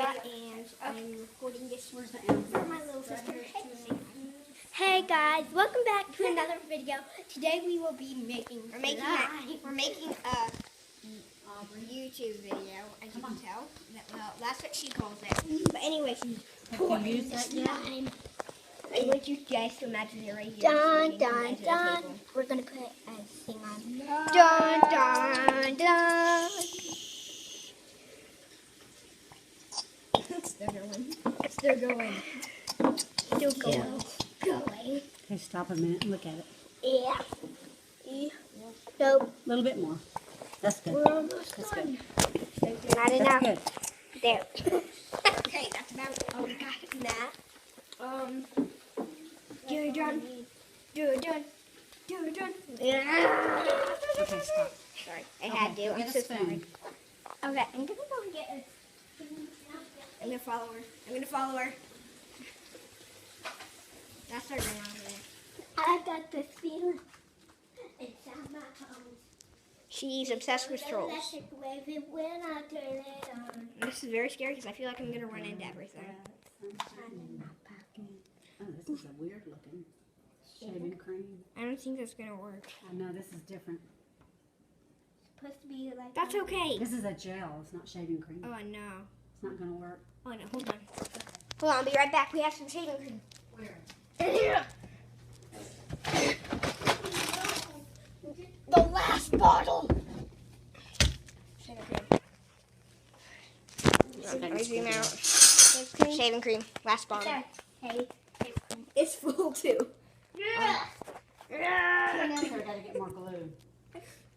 and I'm recording this for my little sister. Hey guys, welcome back to another video. Today we will be making we're making a YouTube video, as you can tell. Well, that's what she calls it. But anyway, Have you used that yet? I want you guys to imagine it right here. Dun dun dun. We're gonna put a thing on. Dun dun dun. Still going. Still going. Still going. Going. Okay, stop a minute and look at it. Yeah. Nope. A little bit more. That's good. We're almost That's done. good. Not That's enough. good. There. Okay, that's about all we got in that. You're done. You're done. You're done. Yeah. Okay, stop. Sorry, I had to. Go I'm get so a spoon. sorry. Okay, I'm gonna go get a. I'm gonna follow her. I'm gonna follow her. That's her right over there. I got the feeling inside my bones. She's obsessed with trolls. Electric wave it when I turn it on. This is very scary because I feel like I'm gonna run into everything. Oh, this is a weird looking shaving cream. I don't think that's gonna work. I know this is different. Supposed to be like. That's okay. This is a gel. It's not shaving cream. Oh no. It's not gonna work. Oh no. Hold on. Hold on. I'll be right back. We have some shaving cream. Where? The last bottle. Shaving cream. Okay, zoom out. Shaving cream. Last bottle. Hey. It's full too. So I gotta get more glue.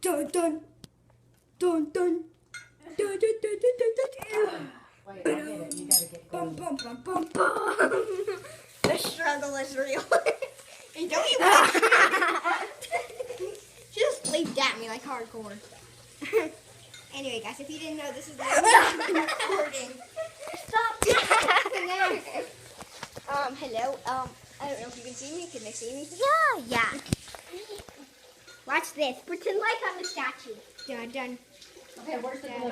Dun dun. Dun dun. Dun dun dun dun dun dun. Wait, I get it. You gotta get glue. Bum bum bum bum bum. The struggle is real. And don't you want She just leaped at me like hardcore. Anyway, guys, if you didn't know, this is recording. Stop. Hello. I don't know if you can see me. Can they see me? Yeah. Watch this. Pretend like I'm a statue. Dun dun. Okay, where's the glue?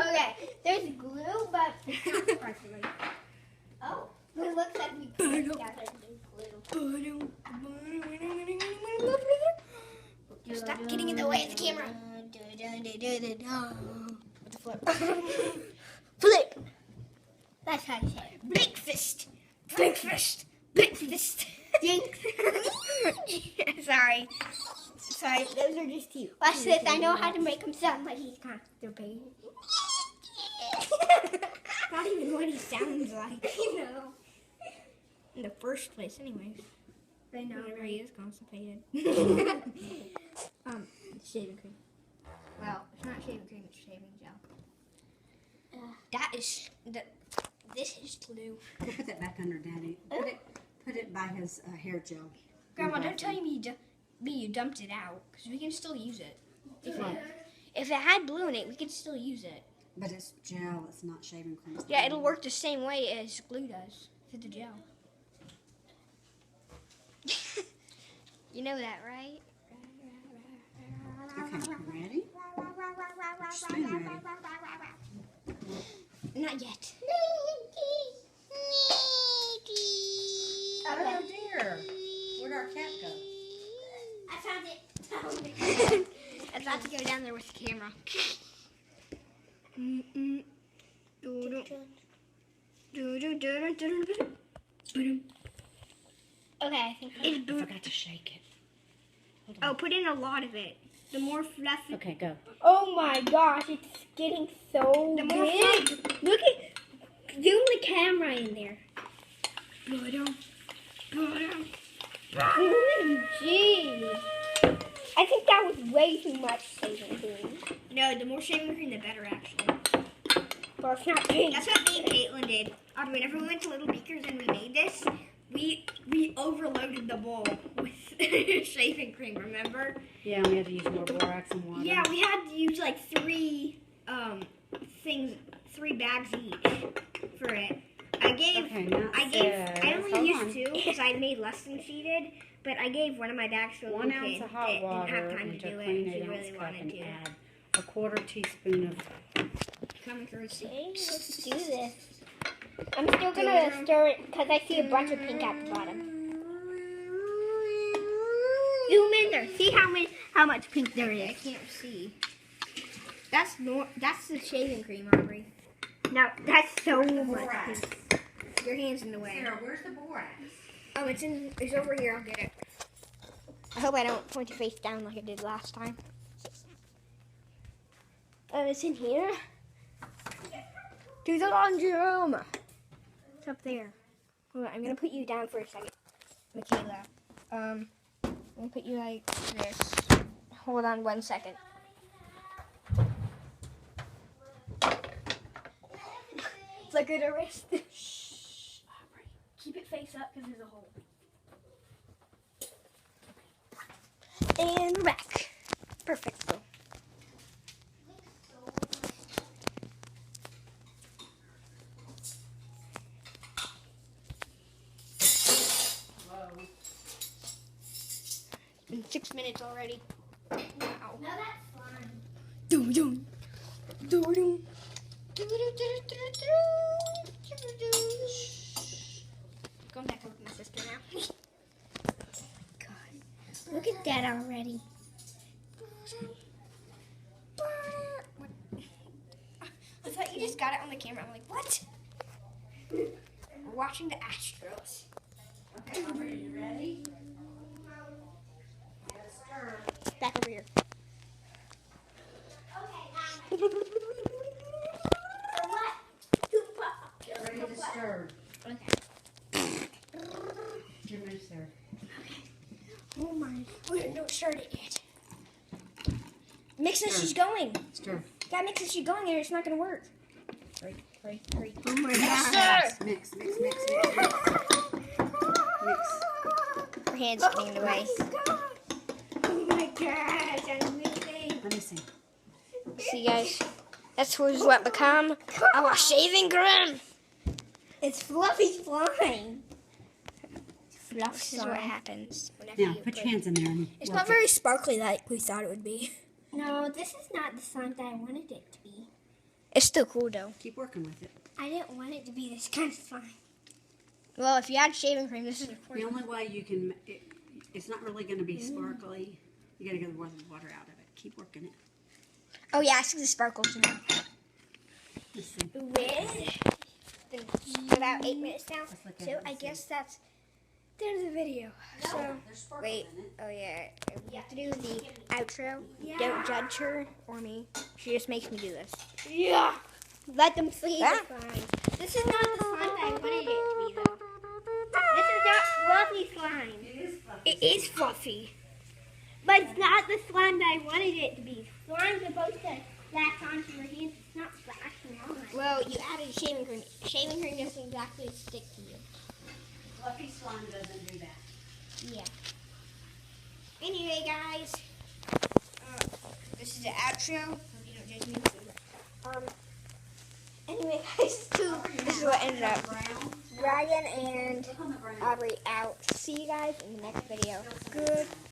Okay. There's glue, but it's not perfectly. Oh. It looks like we put together glue. Stop getting in the way of the camera. With the flip. Flip. That's how you say it. Big fist. Big fist. Big fist. Sorry. Sorry, those are just you. Watch this. I know how to make him sound like he's constipated. Not even what he sounds like, you know. In the first place, anyways. I know. Whenever he is constipated. Shaving cream. Well, it's not shaving cream, it's shaving gel. That is this is glue. Go put that back under Daddy. Put it by his hair gel. Grandma, don't tell me you dumped it out, because we can still use it. If it had blue in it, we could still use it. But it's gel. It's not shaving cream. It's Yeah, it'll work the same way as glue does for the gel. You know that, right? Okay, you ready? Spoon ready? Not yet. Oh dear. Where'd our cat go? I found it. I was about to go down there with the camera. Okay, I think I forgot to shake it. Hold on. oh, put in a lot of it. The more fluffy. Okay, go. Oh my gosh, it's getting so The more big. Look at, zoom the camera in there. OMG. I think that was way too much shaving cream. No, the more shaving cream, the better, actually. But it's not pink. That's what me and Caitlin did. Whenever we went to Little Beakers and we made this, we overloaded the bowl with shaving cream, remember? Yeah, we had to use more borax and water. Yeah, we had to use like three bags each for it. I only used two because I made less than she did, but I gave one of my bags to a 1 little ounce kid of hot that water didn't have time to into do a it, clean and she 8-ounce really cup wanted and to. add a 1/4 teaspoon of Coming towards you. Okay, let's do this. I'm still gonna stir it because I see a bunch of pink at the bottom. Zoom in there. See how much pink there I is. can't see. That's the shaving cream, Aubrey. No, that's so much Borax. pink. Your hand's in the way. Sarah, where's the borax? Oh, it's over here. I'll get it. I hope I don't point your face down like I did last time. Oh, it's in here. To the laundry room. It's up there. Hold on, I'm gonna put you down for a second, Michaela. I'm gonna put you like this. Hold on 1 second. Flicker the wrist. Shh. Keep it face up because there's a hole. And we're back. Perfect. In 6 minutes already. Wow. No, that's fine. Doom doom. Doom doom. Going back over with my sister now. God. Look at that already. I thought you just got it on the camera. I'm like, what? We're watching the Astros. Okay, Aubrey, you ready? Yes, sir. Back over here. Ready to stir. Okay. 2 minutes there. Oh my. Wait, no, start it yet. Mix as she's going. Stir. Gotta mix as she's going or it's not gonna work. Hurry. Oh my Yes, God. sir. Mix. Mix. Her hand's getting in the way. Oh my gosh, I'm mixing. Let me see. See, guys, that's what become our shaving cream. It's Fluffy's flying. This is what happens. Now, put your hands in there. And It's work not very sparkly like we thought it would be. No, this is not the slime that I wanted it to be. It's still cool though. Keep working with it. I didn't want it to be this kind of slime. Well, if you add shaving cream, this is The only way you can, it's not really going to be sparkly. You got to get the water out of it. Keep working it. Oh yeah, I see the sparkles now. Let's see. With about 8 minutes now. Let's look at So it and I see. guess that's the end of the video. So There's sparkles wait. in it. Oh yeah, we have to do the outro. Don't judge her or me. She just makes me do this. Yeah. Let them see Ah. the slime. This is not the slime that I wanted it to be, though. This is not fluffy slime. It is fluffy. It is fluffy. But it's not the slime that I wanted it to be. Slime's supposed to latch onto your hands. It's not lashing on. Well, you added shaving cream. Shaving cream doesn't exactly stick to you. Fluffy slime doesn't do that. Yeah. Anyway, guys, this is the outro. Hope you don't judge me. Anyway, guys, this is what ended up. Brown. Ryan and Look on the brown. Aubrey out. See you guys in the next video. Good.